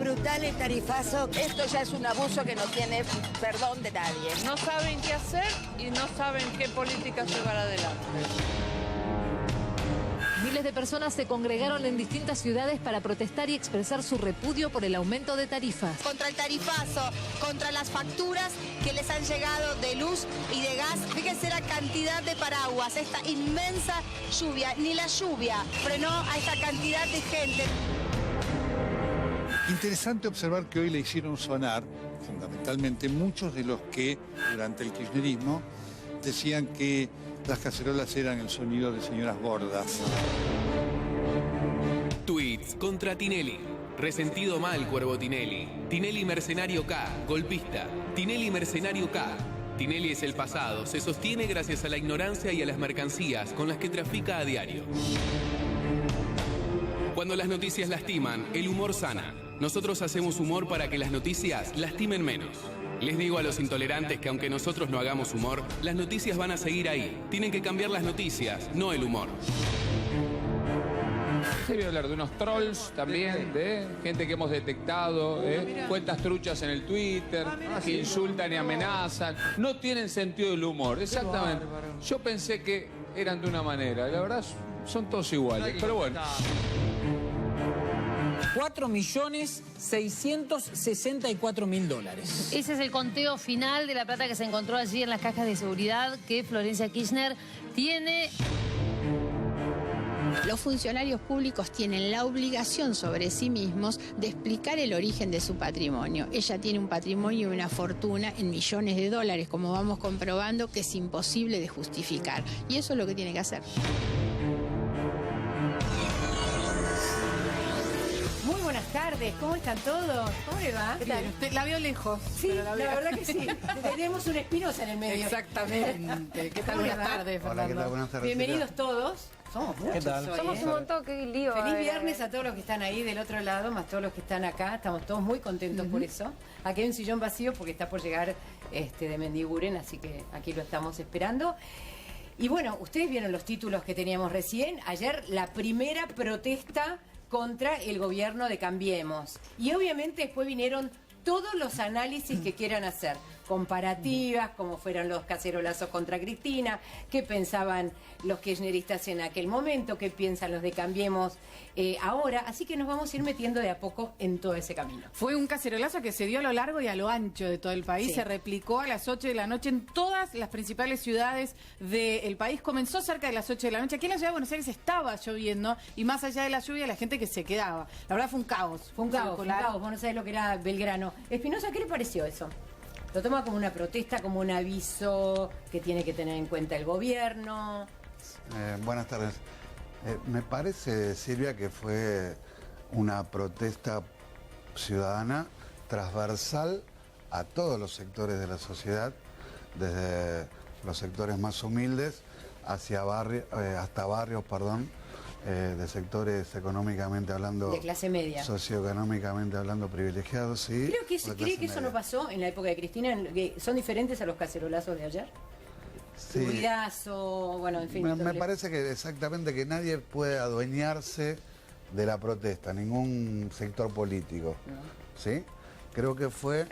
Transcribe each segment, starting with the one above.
brutal el tarifazo. Esto ya es un abuso que no tiene perdón de nadie. No saben qué hacer y no saben qué política llevar adelante. Miles de personas se congregaron en distintas ciudades para protestar y expresar su repudio por el aumento de tarifas. Contra el tarifazo, contra las facturas que les han llegado de luz y de gas. Fíjense la cantidad de paraguas, esta inmensa lluvia. Ni la lluvia frenó a esta cantidad de gente. Interesante observar que hoy le hicieron sonar, fundamentalmente, muchos de los que durante el kirchnerismo decían que las cacerolas eran el sonido de señoras gordas. Tweets contra Tinelli. Resentido mal, Cuervo Tinelli. Tinelli mercenario K, golpista. Tinelli mercenario K. Tinelli es el pasado, se sostiene gracias a la ignorancia y a las mercancías con las que trafica a diario. Cuando las noticias lastiman, el humor sana. Nosotros hacemos humor para que las noticias lastimen menos. Les digo a los intolerantes que aunque nosotros no hagamos humor, las noticias van a seguir ahí. Tienen que cambiar las noticias, no el humor. Se voy a hablar de unos trolls también, de gente que hemos detectado, cuentas truchas en el Twitter, que insultan y amenazan. No tienen sentido del humor, exactamente. Yo pensé que eran de una manera, la verdad son todos iguales, pero bueno. 4.664.000 dólares. Ese es el conteo final de la plata que se encontró allí en las cajas de seguridad que Florencia Kirchner tiene. Los funcionarios públicos tienen la obligación sobre sí mismos de explicar el origen de su patrimonio. Ella tiene un patrimonio y una fortuna en millones de dólares, como vamos comprobando, que es imposible de justificar. Y eso es lo que tiene que hacer. Muy buenas tardes, ¿cómo están todos? ¿Cómo le va? ¿Qué tal? Usted la vio lejos. Sí, la verdad que sí. Tenemos una Espinosa en el medio. Exactamente. ¿Qué tal? Buenas tardes, Fernando. Hola, ¿qué tal? Buenas tardes. Bienvenidos todos. Somos muchos. ¿Qué tal? Hoy, Somos un montón, qué lío. Feliz viernes a todos los que están ahí del otro lado, más todos los que están acá. Estamos todos muy contentos por eso. Aquí hay un sillón vacío porque está por llegar de Mendiguren, así que aquí lo estamos esperando. Y bueno, ustedes vieron los títulos que teníamos recién. Ayer la primera protesta contra el gobierno de Cambiemos. Y obviamente después vinieron todos los análisis que quieran hacer, comparativas, como fueron los cacerolazos contra Cristina, qué pensaban los kirchneristas en aquel momento, qué piensan los de Cambiemos ahora, así que nos vamos a ir metiendo de a poco en todo ese camino. Fue un cacerolazo que se dio a lo largo y a lo ancho de todo el país, Sí. Se replicó a las 8 de la noche en todas las principales ciudades del país, comenzó cerca de las 8 de la noche, aquí en la ciudad de Buenos Aires estaba lloviendo y más allá de la lluvia la gente que se quedaba, la verdad fue un caos. Fue un caos, vos no sabés lo que era Belgrano. Espinosa, ¿qué le pareció eso? ¿Lo toma como una protesta, como un aviso que tiene que tener en cuenta el gobierno? Buenas tardes. Me parece, Silvia, que fue una protesta ciudadana transversal a todos los sectores de la sociedad, desde los sectores más humildes hasta barrios, de sectores económicamente hablando, De clase media. socioeconómicamente hablando privilegiados, sí. ¿Cree que eso no pasó en la época de Cristina, que son diferentes a los cacerolazos de ayer? Sí. Ruidazo, bueno, en fin. Me parece que exactamente que nadie puede adueñarse de la protesta, ningún sector político, ¿sí? Creo que fue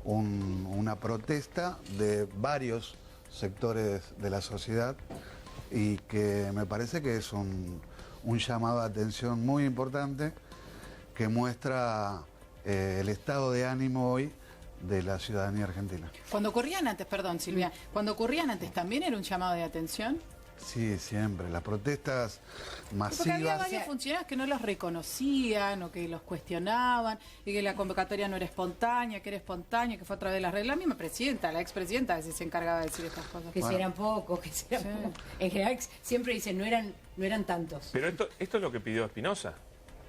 una protesta de varios sectores de la sociedad y que me parece que es un llamado de atención muy importante que muestra el estado de ánimo hoy de la ciudadanía argentina. Cuando ocurrían antes, perdón Silvia, cuando ocurrían antes también era un llamado de atención. Sí, siempre. Las protestas masivas... Porque había varios funcionarios que no los reconocían o que los cuestionaban y que la convocatoria no era espontánea, que era espontánea, que fue a través de las reglas. La misma presidenta, la expresidenta a veces se encargaba de decir estas cosas. Que serán pocos, que serán pocos. En general siempre dicen, no eran tantos. Pero esto es lo que pidió Espinosa,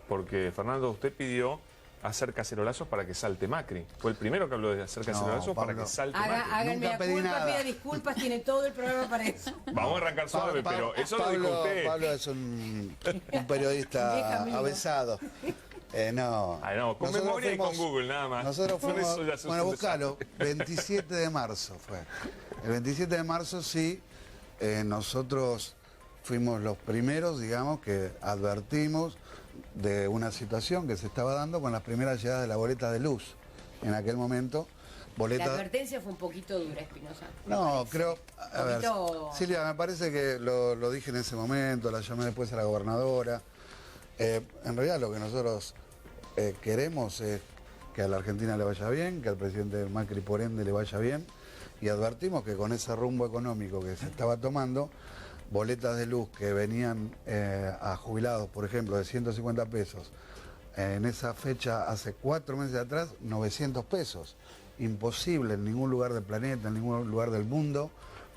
porque Fernando, usted pidió hacer cacerolazos para que salte Macri. Fue el primero que habló de hacer cacerolazos para que salte Macri. Háganme la culpa, pida disculpas, tiene todo el programa para eso. Vamos a arrancar suave, pero eso lo dijo usted. Pablo es un periodista avesado. No. Con memoria y con Google, nada más. Nosotros fuimos, bueno, buscalo, 27 de marzo fue. El 27 de marzo sí, nosotros fuimos los primeros, digamos, que advertimos de una situación que se estaba dando con las primeras llegadas de la boleta de luz. En aquel momento, boleta... La advertencia fue un poquito dura, Espinosa. No, creo... A ver, Silvia, me parece que lo dije en ese momento, la llamé después a la gobernadora. En realidad lo que nosotros queremos es que a la Argentina le vaya bien, que al presidente Macri por ende le vaya bien, y advertimos que con ese rumbo económico que se estaba tomando, boletas de luz que venían a jubilados, por ejemplo, de 150 pesos, en esa fecha hace 4 meses atrás, 900 pesos. Imposible en ningún lugar del planeta, en ningún lugar del mundo,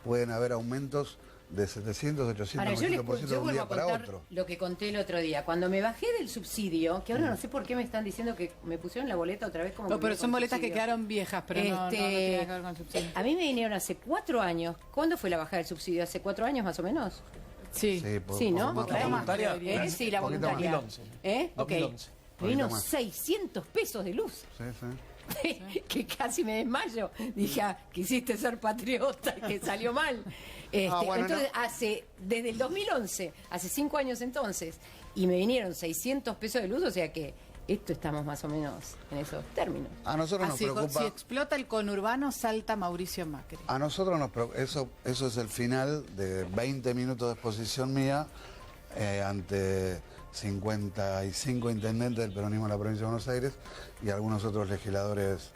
pueden haber aumentos de 700, 800, 900% de un día para otro. Lo que conté el otro día, cuando me bajé del subsidio, que ahora no sé por qué me están diciendo que me pusieron la boleta otra vez como... No, pero son boletas que quedaron viejas, pero no tiene que ver con el subsidio. A mí me vinieron hace 4 años. ¿Cuándo fue la bajada del subsidio? ¿Hace 4 años más o menos? Sí, sí, ¿no? ¿La voluntaria? Sí, la voluntaria. 2011. Ok. Me vino 600 pesos de luz. Sí, sí. Que casi me desmayo. Dije, quisiste ser patriota, que salió mal. Bueno, entonces, desde el 2011, hace 5 años entonces, y me vinieron 600 pesos de luz, o sea que esto estamos más o menos en esos términos. A nosotros nos preocupa... Si explota el conurbano, salta Mauricio Macri. A nosotros nos preocupa, eso es el final de 20 minutos de exposición mía ante 55 intendentes del peronismo de la provincia de Buenos Aires y algunos otros legisladores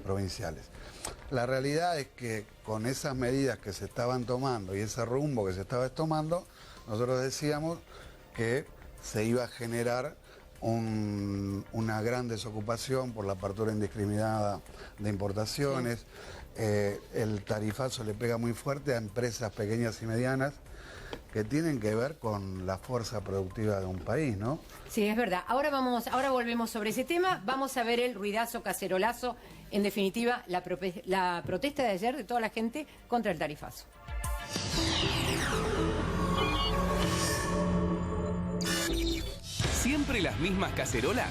provinciales. La realidad es que con esas medidas que se estaban tomando y ese rumbo que se estaba tomando, nosotros decíamos que se iba a generar una gran desocupación por la apertura indiscriminada de importaciones. El tarifazo le pega muy fuerte a empresas pequeñas y medianas que tienen que ver con la fuerza productiva de un país, ¿no? Sí, es verdad. Ahora volvemos sobre ese tema. Vamos a ver el ruidazo, cacerolazo, en definitiva, la protesta de ayer de toda la gente contra el tarifazo. ¿Siempre las mismas cacerolas?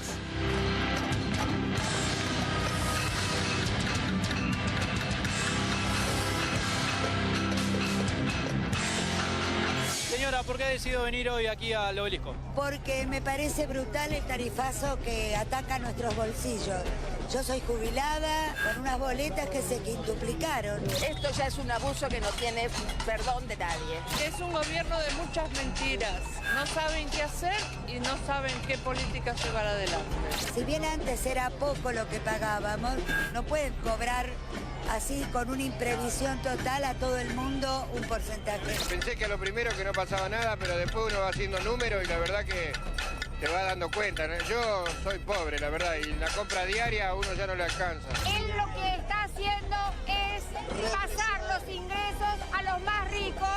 Señora, ¿por qué ha decidido venir hoy aquí al Obelisco? Porque me parece brutal el tarifazo que ataca nuestros bolsillos. Yo soy jubilada con unas boletas que se quintuplicaron. Esto ya es un abuso que no tiene perdón de nadie. Es un gobierno de muchas mentiras. No saben qué hacer y no saben qué políticas llevar adelante. Si bien antes era poco lo que pagábamos, no pueden cobrar así con una imprevisión total a todo el mundo un porcentaje. Pensé que a lo primero que no pasaba nada, pero después uno va haciendo números y la verdad que te va dando cuenta, ¿no? Yo soy pobre, la verdad, y la compra diaria a uno ya no le alcanza. Él lo que está haciendo es pasar los ingresos a los más ricos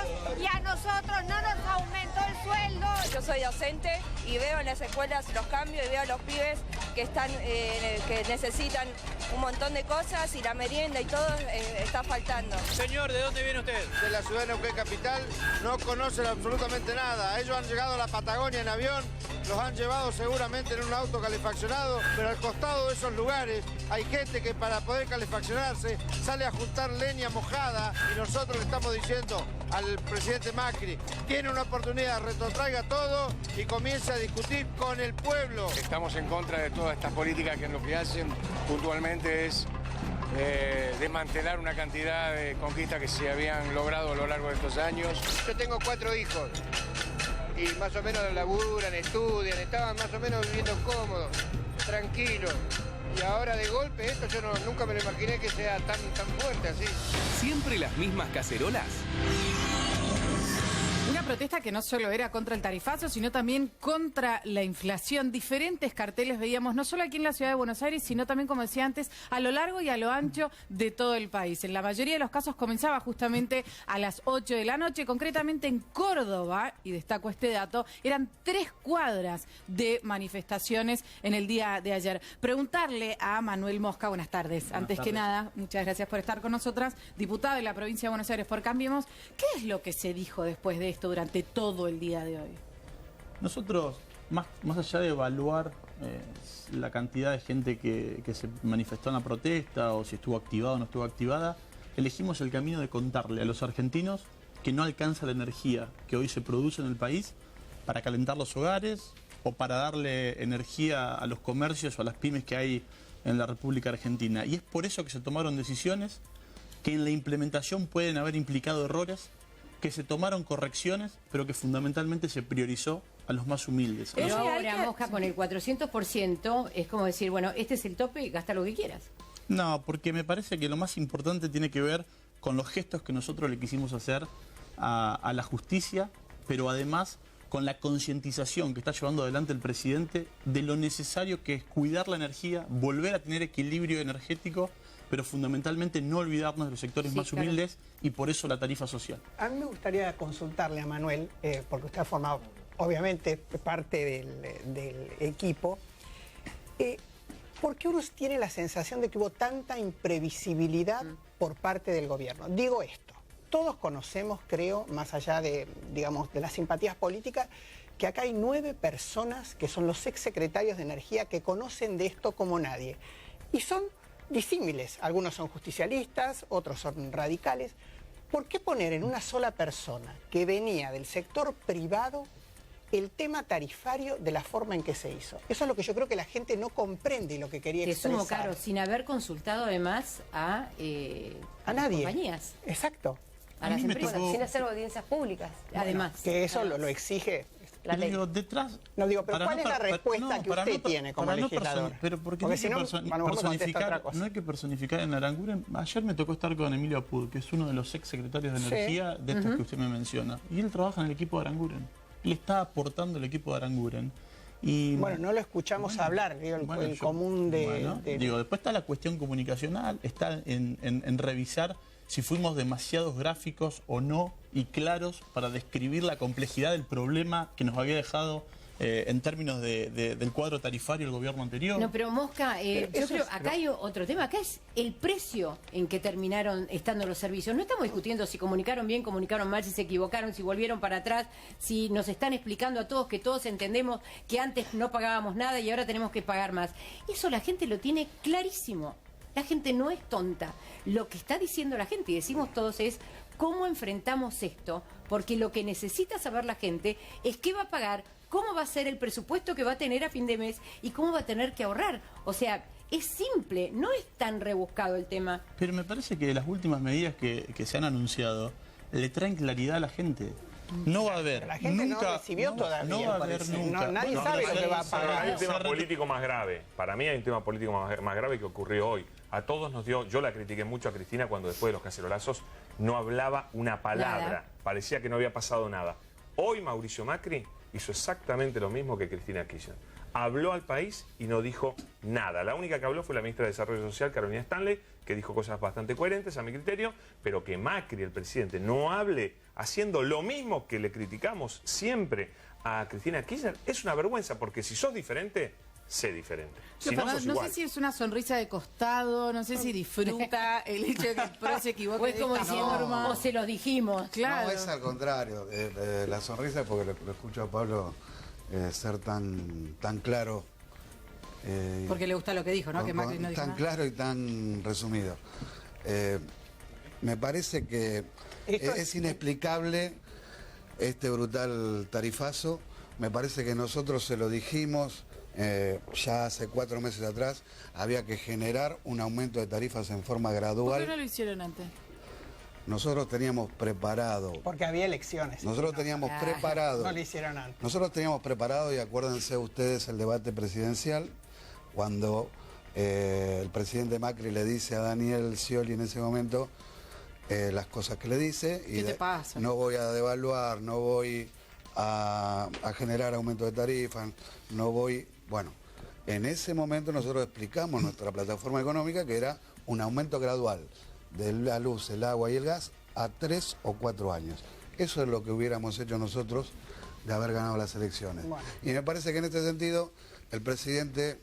y a nosotros no nos aumentó el sueldo. Yo soy docente y veo en las escuelas los cambios y veo a los pibes que necesitan un montón de cosas y la merienda y todo está faltando. Señor, ¿de dónde viene usted? De la ciudad de Neuquén Capital, no conocen absolutamente nada. Ellos han llegado a la Patagonia en avión, los han llevado seguramente en un auto calefaccionado, pero al costado de esos lugares hay gente que para poder calefaccionarse sale a juntar leña mojada y nosotros le estamos diciendo al presidente Macri, tiene una oportunidad, retrotraiga todo y comience a discutir con el pueblo. Estamos en contra de todas estas políticas que lo que hacen puntualmente es desmantelar una cantidad de conquistas que se habían logrado a lo largo de estos años. Yo tengo 4 hijos y más o menos laburan, estudian, estaban más o menos viviendo cómodos, tranquilos. Y ahora de golpe esto yo nunca me lo imaginé que sea tan fuerte así. ¿Siempre las mismas cacerolas? Una protesta que no solo era contra el tarifazo, sino también contra la inflación. Diferentes carteles veíamos, no solo aquí en la ciudad de Buenos Aires, sino también, como decía antes, a lo largo y a lo ancho de todo el país. En la mayoría de los casos comenzaba justamente a las 8 de la noche, concretamente en Córdoba, y destaco este dato, eran 3 cuadras de manifestaciones en el día de ayer. Preguntarle a Manuel Mosca, buenas tardes. Antes que nada, muchas gracias por estar con nosotras, diputado de la provincia de Buenos Aires por Cambiemos. ¿Qué es lo que se dijo después de esto durante todo el día de hoy? Nosotros, más allá de evaluar la cantidad de gente que se manifestó en la protesta o si estuvo activada o no estuvo activada, elegimos el camino de contarle a los argentinos que no alcanza la energía que hoy se produce en el país para calentar los hogares, o para darle energía a los comercios o a las pymes que hay en la República Argentina. Y es por eso que se tomaron decisiones que en la implementación pueden haber implicado errores, que se tomaron correcciones, pero que fundamentalmente se priorizó a los más humildes. Pero ahora, Mosca, con el 400% es como decir, bueno, este es el tope, gasta lo que quieras. No, porque me parece que lo más importante tiene que ver con los gestos que nosotros le quisimos hacer a la justicia, pero además con la concientización que está llevando adelante el presidente de lo necesario que es cuidar la energía, volver a tener equilibrio energético, pero fundamentalmente no olvidarnos de los sectores más humildes y por eso la tarifa social. A mí me gustaría consultarle a Manuel, porque usted ha formado obviamente parte del equipo, ¿por qué uno tiene la sensación de que hubo tanta imprevisibilidad por parte del gobierno? Digo esto, todos conocemos, creo, más allá de, digamos, de las simpatías políticas, que acá hay 9 personas que son los exsecretarios de Energía que conocen de esto como nadie. Y son disímiles, algunos son justicialistas, otros son radicales. ¿Por qué poner en una sola persona que venía del sector privado el tema tarifario de la forma en que se hizo? Eso es lo que yo creo que la gente no comprende y lo que quería expresar. Que sumo caro, sin haber consultado además a nadie. Compañías. Exacto. A las empresas. Sin hacer audiencias públicas. Además. Que eso lo exige la ley. Digo, detrás... No digo, pero ¿cuál es la respuesta que usted tiene como legislador? Pero porque si no, no hay que personificar en Aranguren. Ayer me tocó estar con Emilio Apud, que es uno de los ex secretarios de Energía de estos que usted me menciona. Y él trabaja en el equipo de Aranguren. Él está aportando el equipo de Aranguren. Y, bueno, no lo escuchamos hablar, digo, el común de... Digo, después está la cuestión comunicacional, está en revisar si fuimos demasiados gráficos o no y claros para describir la complejidad del problema que nos había dejado en términos del cuadro tarifario el gobierno anterior. No, pero Mosca, yo creo, acá hay otro tema, acá es el precio en que terminaron estando los servicios. No estamos discutiendo si comunicaron bien, comunicaron mal, si se equivocaron, si volvieron para atrás, si nos están explicando a todos que todos entendemos que antes no pagábamos nada y ahora tenemos que pagar más. Eso la gente lo tiene clarísimo. La gente no es tonta. Lo que está diciendo la gente, y decimos todos, es cómo enfrentamos esto, porque lo que necesita saber la gente es qué va a pagar, cómo va a ser el presupuesto que va a tener a fin de mes y cómo va a tener que ahorrar. O sea, es simple, no es tan rebuscado el tema. Pero me parece que las últimas medidas que se han anunciado le traen claridad a la gente. No va a haber, la gente nunca, no recibió todavía. No va a haber nunca. Nadie sabe lo que va a pagar. Hay un tema político más grave. Para mí hay un tema político más grave que ocurrió hoy. A todos nos dio, yo la critiqué mucho a Cristina cuando después de los cacerolazos no hablaba una palabra. Nada. Parecía que no había pasado nada. Hoy Mauricio Macri hizo exactamente lo mismo que Cristina Kirchner. Habló al país y no dijo nada. La única que habló fue la ministra de Desarrollo Social, Carolina Stanley, que dijo cosas bastante coherentes a mi criterio, pero que Macri, el presidente, no hable haciendo lo mismo que le criticamos siempre a Cristina Kirchner, es una vergüenza, porque si sos diferente, sé diferente. Si no sé si es una sonrisa de costado, no sé si disfruta el hecho de que el PRO se equivoque. O es como diciendo, o se lo dijimos. Claro. No, es al contrario. La sonrisa es porque lo escucho a Pablo ser tan claro. Porque le gusta lo que dijo, ¿no? Que Macri no dijo tan nada. Claro y tan resumido. Me parece que es inexplicable este brutal tarifazo. Me parece que nosotros se lo dijimos ya hace 4 meses atrás. Había que generar un aumento de tarifas en forma gradual. ¿Por qué no lo hicieron antes? Nosotros teníamos preparado. Porque había elecciones. Nosotros teníamos preparado. No lo hicieron antes. Nosotros teníamos preparado, y acuérdense ustedes el debate presidencial, cuando el presidente Macri le dice a Daniel Scioli en ese momento las cosas que le dice. ¿Qué te pasa? No voy a devaluar, no voy a generar aumento de tarifas, no voy... Bueno, en ese momento nosotros explicamos nuestra plataforma económica, que era un aumento gradual de la luz, el agua y el gas a 3 o 4 años. Eso es lo que hubiéramos hecho nosotros de haber ganado las elecciones. Bueno. Y me parece que en este sentido el presidente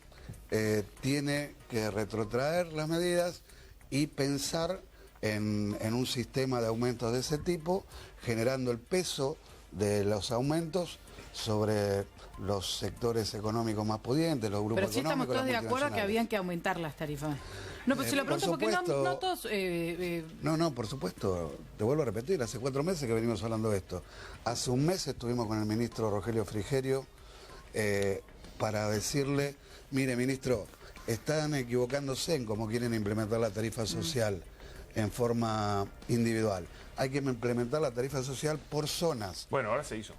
tiene que retrotraer las medidas y pensar en un sistema de aumentos de ese tipo, generando el peso de los aumentos sobre los sectores económicos más pudientes, los grupos económicos. Pero sí estamos todos de acuerdo que habían que aumentar las tarifas. No, pues se lo pregunto porque no todos... No, por supuesto, te vuelvo a repetir, hace 4 meses que venimos hablando de esto. Hace un mes estuvimos con el ministro Rogelio Frigerio para decirle, mire, ministro, están equivocándose en cómo quieren implementar la tarifa social en forma individual. Hay que implementar la tarifa social por zonas. Bueno, ahora se hizo.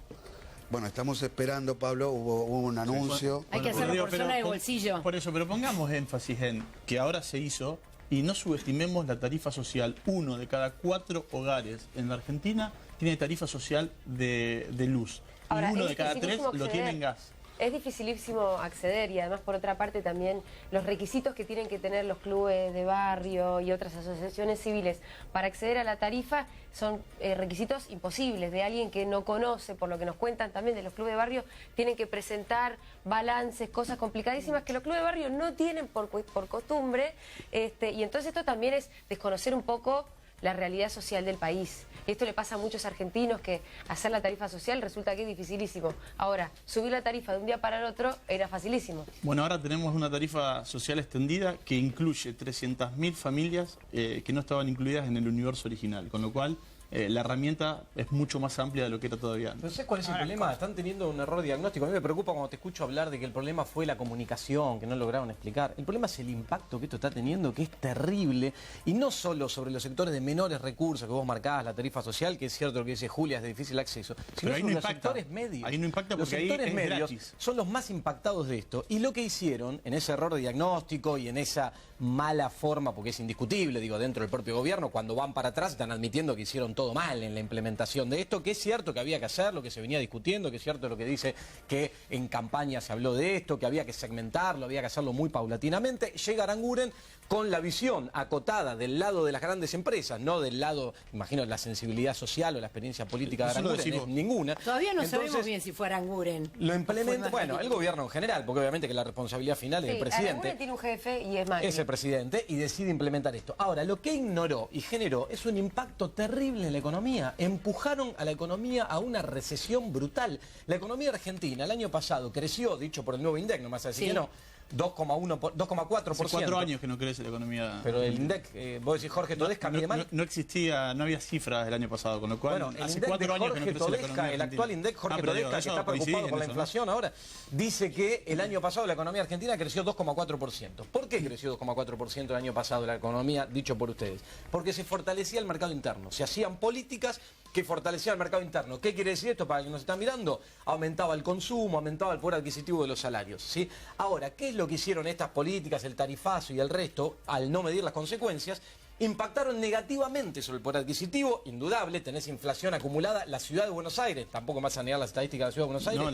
Bueno, estamos esperando, Pablo, hubo un anuncio. Hay que hacerlo por zona de bolsillo. Por eso, pero pongamos énfasis en que ahora se hizo y no subestimemos la tarifa social. 1 de cada 4 hogares en la Argentina tiene tarifa social de luz. Ahora, y 1 de cada 3 lo tiene en gas. Es dificilísimo acceder y además por otra parte también los requisitos que tienen que tener los clubes de barrio y otras asociaciones civiles para acceder a la tarifa son requisitos imposibles de alguien que no conoce, por lo que nos cuentan también de los clubes de barrio, tienen que presentar balances, cosas complicadísimas que los clubes de barrio no tienen por costumbre, y entonces esto también es desconocer un poco la realidad social del país. Esto le pasa a muchos argentinos que hacer la tarifa social resulta que es dificilísimo. Ahora, subir la tarifa de un día para el otro era facilísimo. Bueno, ahora tenemos una tarifa social extendida que incluye 300.000 familias que no estaban incluidas en el universo original, con lo cual la herramienta es mucho más amplia de lo que era todavía antes. No sé cuál es el problema, están teniendo un error diagnóstico. A mí me preocupa cuando te escucho hablar de que el problema fue la comunicación, que no lograron explicar. El problema es el impacto que esto está teniendo, que es terrible, y no solo sobre los sectores de menores recursos que vos marcabas, la tarifa social, que es cierto lo que dice Julia, es de difícil acceso, sino sobre los sectores medios. Ahí no impacta porque los sectores ahí es medios gratis. son los más impactados de esto, y lo que hicieron en ese error de diagnóstico y en esa mala forma, porque es indiscutible, digo, dentro del propio gobierno, cuando van para atrás están admitiendo que hicieron todo mal en la implementación de esto, que es cierto que había que hacerlo, que se venía discutiendo, que es cierto lo que dice que en campaña se habló de esto, que había que segmentarlo, había que hacerlo muy paulatinamente. Llega Aranguren con la visión acotada del lado de las grandes empresas, no del lado, imagino, la sensibilidad social o la experiencia política de Aranguren, es ninguna. Todavía no Entonces, sabemos bien si fue Aranguren. Lo implementa, bueno, el gobierno en general, porque obviamente que la responsabilidad final es del presidente. Aranguren tiene un jefe y es Macri. Es el presidente y decide implementar esto. Ahora, lo que ignoró y generó es un impacto terrible en la economía. Empujaron a la economía a una recesión brutal. La economía argentina el año pasado creció, dicho por el nuevo INDEC, no me vas a decir que no, 2,4%. Hace 4 años que no crece la economía. Pero el INDEC, vos decís Jorge Todesca, mide mal. No existía, no había cifras el año pasado, con lo cual bueno, el hace INDEC 4 años que no crece Todesca, la economía el argentina. actual INDEC, Jorge Todesca, que está preocupado por la inflación ahora, dice que el año pasado la economía argentina creció 2,4%. ¿Por qué creció 2,4% el año pasado la economía, dicho por ustedes? Porque se fortalecía el mercado interno, se hacían políticas que fortalecían el mercado interno. ¿Qué quiere decir esto para el que nos está mirando? Aumentaba el consumo, aumentaba el poder adquisitivo de los salarios, ¿sí? Ahora, ¿qué es lo que hicieron estas políticas, el tarifazo y el resto, al no medir las consecuencias? Impactaron negativamente sobre el poder adquisitivo, indudable, tenés inflación acumulada. La ciudad de Buenos Aires, tampoco vas a negar las estadísticas de la ciudad de Buenos Aires. No,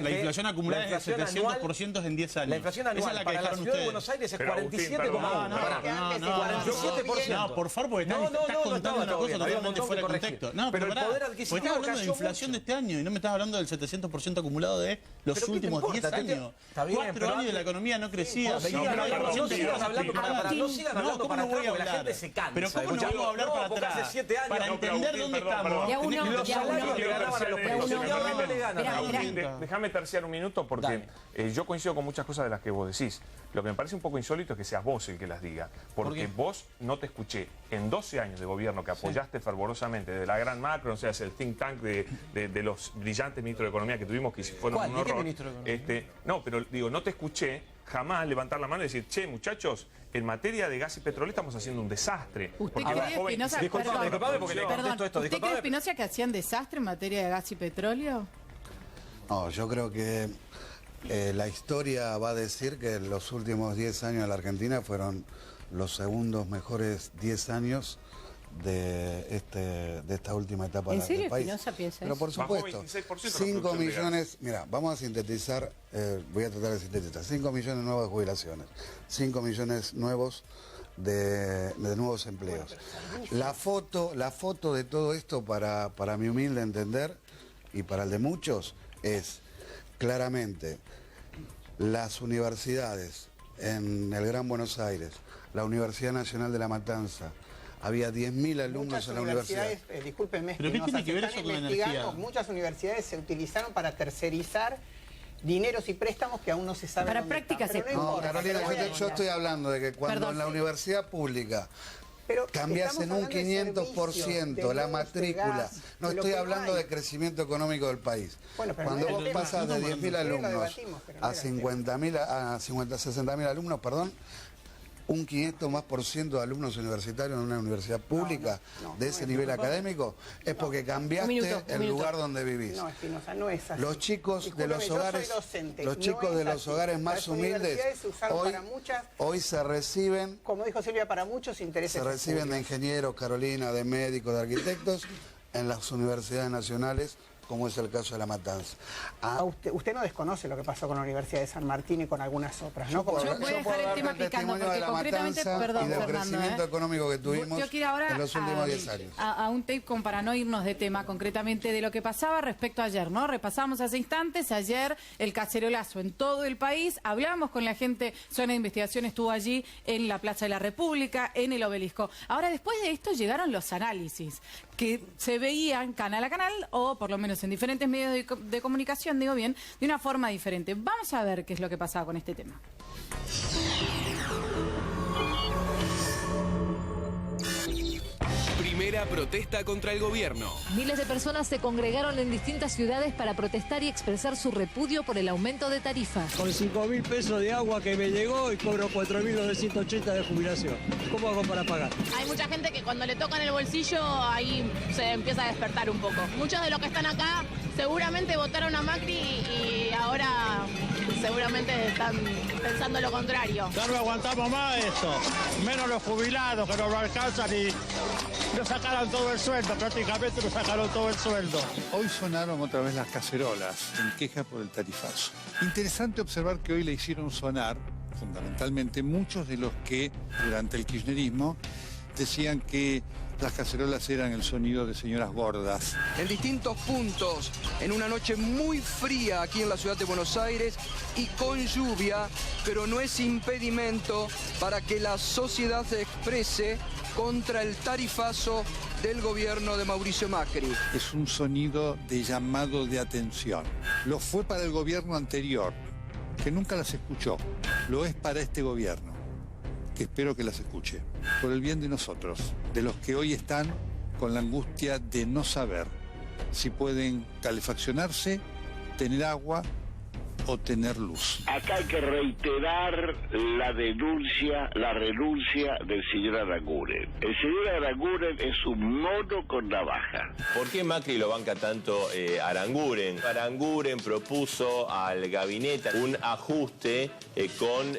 la inflación acumulada es de 700% en 10 años. La inflación anual Esa es la que para la dejaron ciudad de ustedes. Buenos Aires es Pero, 47,1. 47%. No, por favor, porque estás contando una cosa totalmente fuera de contexto. No, pero el pará, poder porque adquisitivo estás hablando de cayó inflación mucho. de este año y no me estás hablando del 700% acumulado de los ¿Pero qué te últimos importa? 10 años. Está bien, 4 pero años de la economía no crecía. No sigan hablando para atrás, no sigan hablando ¿cómo para no voy atrás, a porque la hablar? gente se cansa. Pero ¿cómo no vamos a hablar para porque atrás? hace 7 años. Para entender dónde estamos. Los salarios que ganaban a los pensionados le ganan. Déjame terciar un minuto porque yo coincido con muchas cosas de las que vos decís. Lo que me parece un poco insólito es que seas vos el que las diga. Porque vos no te escuché en 12 años de gobierno que apoyaste fervorosamente de la gran macro, o sea, es el think tank de los brillantes ministros de Economía que tuvimos, que fueron un horror. ¿Qué ministro de Economía? No, pero digo, no te escuché jamás levantar la mano y decir, che, muchachos, en materia de gas y petróleo estamos haciendo un desastre. ¿Usted cree, Espinosa, ¿usted cree, Espinosa, que hacían desastre en materia de gas y petróleo? No, yo creo que la historia va a decir que los últimos 10 años de la Argentina fueron los segundos mejores 10 años de esta última etapa del país. ¿En serio Espinosa piensa Pero por eso? supuesto, 5 millones, mira, vamos a sintetizar, voy a tratar de sintetizar, 5 millones nuevas de jubilaciones, 5 millones nuevos de nuevos empleos. La foto de todo esto, para mi humilde entender, y para el de muchos, es claramente las universidades en el Gran Buenos Aires, la Universidad Nacional de La Matanza. Había 10.000 alumnos en la universidad. Discúlpenme, ¿Pero qué tiene que ver eso con la energía? Muchas universidades se utilizaron para tercerizar dineros y préstamos que aún no se sabe. Para prácticas. No, Carolina, yo estoy hablando de que cuando en la universidad pública Pero cambiás en un 500% la matrícula. No estoy hablando de crecimiento económico del país. Bueno, cuando vos pasas de 10.000 alumnos a 60.000 alumnos, perdón, un 500% de alumnos universitarios en una universidad pública de ese nivel académico, es porque cambiaste el lugar donde vivís. No, Espinosa, no es así. Los chicos de los hogares, más humildes, hoy se reciben, como dijo Silvia, para muchos intereses. Se reciben de ingenieros, Carolina, de médicos, de arquitectos, en las universidades nacionales, como es el caso de La Matanza. Usted no desconoce lo que pasó con la Universidad de San Martín y con algunas otras, ¿no? Yo voy a dejar el tema picando porque concretamente, perdón, y del Fernando, crecimiento económico que tuvimos en los últimos 10 años. A un tape como para no irnos de tema concretamente de lo que pasaba respecto a ayer, ¿no? Repasamos hace instantes, ayer el cacerolazo en todo el país, hablamos con la gente, Zona de Investigación estuvo allí en la Plaza de la República, en el Obelisco. Ahora, después de esto llegaron los análisis que se veían canal a canal, o por lo menos en diferentes medios de comunicación, digo bien, de una forma diferente. Vamos a ver qué es lo que pasaba con este tema. Primera protesta contra el gobierno. Miles de personas se congregaron en distintas ciudades para protestar y expresar su repudio por el aumento de tarifas. Con 5.000 pesos de agua que me llegó y cobro 4.980 de jubilación. ¿Cómo hago para pagar? Hay mucha gente que cuando le tocan el bolsillo ahí se empieza a despertar un poco. Muchos de los que están acá seguramente votaron a Macri y ahora seguramente están pensando lo contrario. Ya no aguantamos más esto, menos los jubilados que no lo alcanzan y nos sacaron todo el sueldo, prácticamente nos sacaron todo el sueldo. Hoy sonaron otra vez las cacerolas en queja por el tarifazo. Interesante observar que hoy le hicieron sonar, fundamentalmente, muchos de los que durante el kirchnerismo decían que las cacerolas eran el sonido de señoras gordas. En distintos puntos, en una noche muy fría aquí en la ciudad de Buenos Aires y con lluvia, pero no es impedimento para que la sociedad se exprese contra el tarifazo del gobierno de Mauricio Macri. Es un sonido de llamado de atención. Lo fue para el gobierno anterior, que nunca las escuchó. Lo es para este gobierno, que espero que las escuche, por el bien de nosotros, de los que hoy están con la angustia de no saber si pueden calefaccionarse, tener agua o tener luz. Acá hay que reiterar la renuncia del señor Aranguren. El señor Aranguren es un mono con navaja. ¿Por qué Macri lo banca tanto Aranguren? Aranguren propuso al gabinete un ajuste con,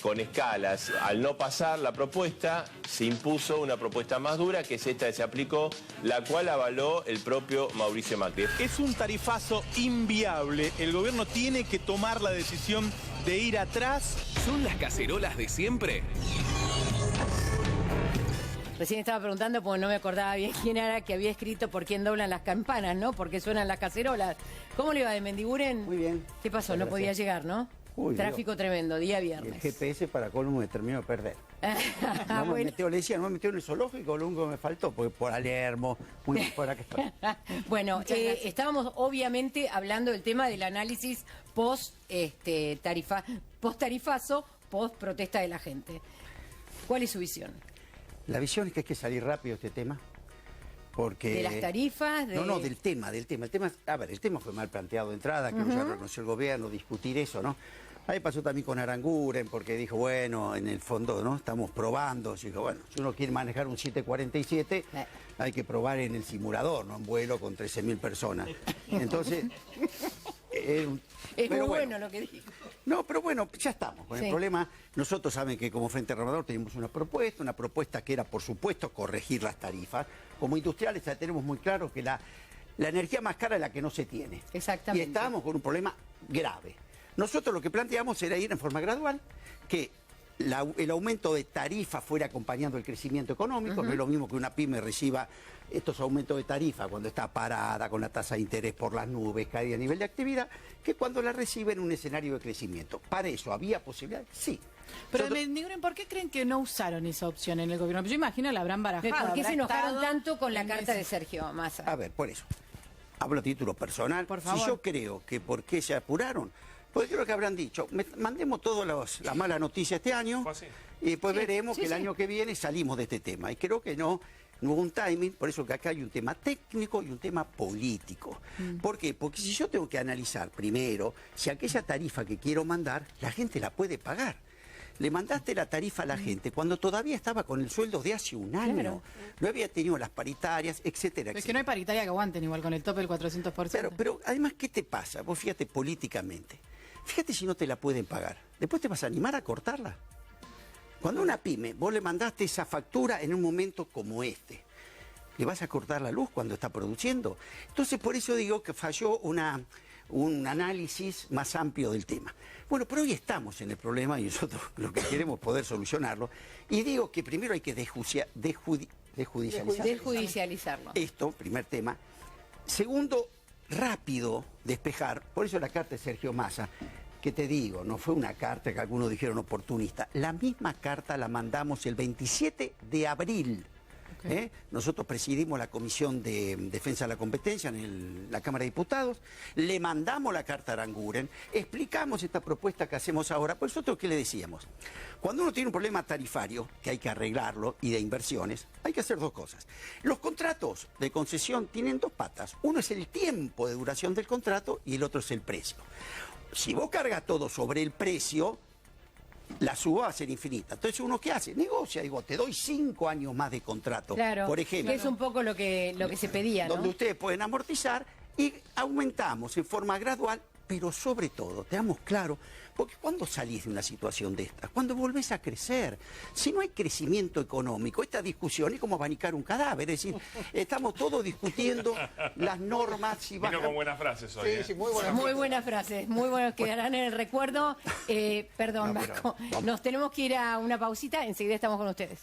con escalas. Al no pasar la propuesta, se impuso una propuesta más dura, que es esta que se aplicó, la cual avaló el propio Mauricio Macri. Es un tarifazo inviable. El gobierno tiene que tomar la decisión de ir atrás. ¿Son las cacerolas de siempre? Recién estaba preguntando porque no me acordaba bien quién era que había escrito por quién doblan las campanas, ¿no? Porque suenan las cacerolas. ¿Cómo le iba de Mendiguren? Muy bien. ¿Qué pasó? No podía llegar, ¿no? Uy, tráfico tremendo, día viernes. El GPS para colmo me terminó de perder. No me metió, le decía, no me metió en el zoológico, lo único que me faltó, porque por Alermo, muy por acá estoy. Bueno, estábamos obviamente hablando del tema del análisis post-tarifazo, post-protesta de la gente. ¿Cuál es su visión? La visión es que hay que salir rápido de este tema. Porque... ¿De las tarifas? No, del tema. El tema, a ver, el tema fue mal planteado de entrada, que no se reconoció el gobierno, discutir eso, ¿no? Ahí pasó también con Aranguren, porque dijo, bueno, en el fondo, ¿no? Estamos probando. Dijo, bueno, si uno quiere manejar un 747, hay que probar en el simulador, ¿no? En vuelo con 13.000 personas. Entonces... es muy bueno lo que dijo. No, pero bueno, ya estamos con el problema. Nosotros saben que como Frente Renovador tenemos una propuesta que era, por supuesto, corregir las tarifas. Como industriales ya tenemos muy claro que la energía más cara es la que no se tiene. Exactamente. Y estábamos con un problema grave. Nosotros lo que planteamos era ir en forma gradual, que el aumento de tarifa fuera acompañando el crecimiento económico. No es lo mismo que una pyme reciba estos aumentos de tarifa cuando está parada, con la tasa de interés por las nubes, caída a nivel de actividad, que cuando la recibe en un escenario de crecimiento. ¿Para eso había posibilidad? Sí. Pero Mendiguren, ¿por qué creen que no usaron esa opción en el gobierno? Yo imagino la habrán barajado. ¿Por qué se enojaron tanto con la carta de Sergio Massa? A ver, por eso. Hablo a título personal. Por favor. Si yo creo que por qué se apuraron, porque creo que habrán dicho, mandemos toda la mala noticia este año Y después veremos que el año que viene salimos de este tema. Y creo que no hubo un timing, por eso que acá hay un tema técnico y un tema político. ¿Por qué? Porque si yo tengo que analizar primero si aquella tarifa que quiero mandar, la gente la puede pagar. Le mandaste la tarifa a la gente cuando todavía estaba con el sueldo de hace un año. Claro. No había tenido las paritarias, etcétera, Es que no hay paritaria que aguanten igual con el tope del 400%. Pero además, ¿qué te pasa? Vos fíjate políticamente. Fíjate si no te la pueden pagar. Después te vas a animar a cortarla. Cuando una pyme, vos le mandaste esa factura en un momento como este, ¿le vas a cortar la luz cuando está produciendo? Entonces, por eso digo que falló un análisis más amplio del tema. Bueno, pero hoy estamos en el problema y nosotros lo que queremos es poder solucionarlo. Y digo que primero hay que desjudicializarlo. Esto, primer tema. Segundo, rápido despejar. Por eso la carta de Sergio Massa, que te digo, no fue una carta que algunos dijeron oportunista. La misma carta la mandamos el 27 de abril. Nosotros presidimos la Comisión de Defensa de la Competencia en la Cámara de Diputados, le mandamos la carta a Aranguren, explicamos esta propuesta que hacemos ahora. Por nosotros, ¿qué le decíamos? Cuando uno tiene un problema tarifario, que hay que arreglarlo, y de inversiones, hay que hacer dos cosas. Los contratos de concesión tienen dos patas. Uno es el tiempo de duración del contrato y el otro es el precio. Si vos cargas todo sobre el precio, la suba va a ser infinita. Entonces, ¿uno qué hace? Negocia, digo, te doy 5 años más de contrato, Claro, por ejemplo. que es un poco lo que se pedía, ¿no? Donde ustedes pueden amortizar y aumentamos en forma gradual, pero sobre todo, te damos claro, porque cuando salís de una situación de estas, cuando volvés a crecer, si no hay crecimiento económico, esta discusión es como abanicar un cadáver, es decir, estamos todos discutiendo las normas. Si Vino con buenas frases hoy. Sí, muy buenas Muy buenas frases, muy buenas, quedarán en el recuerdo. Perdón, No, pero Vasco, vamos. nos tenemos que ir a una pausita, enseguida estamos con ustedes.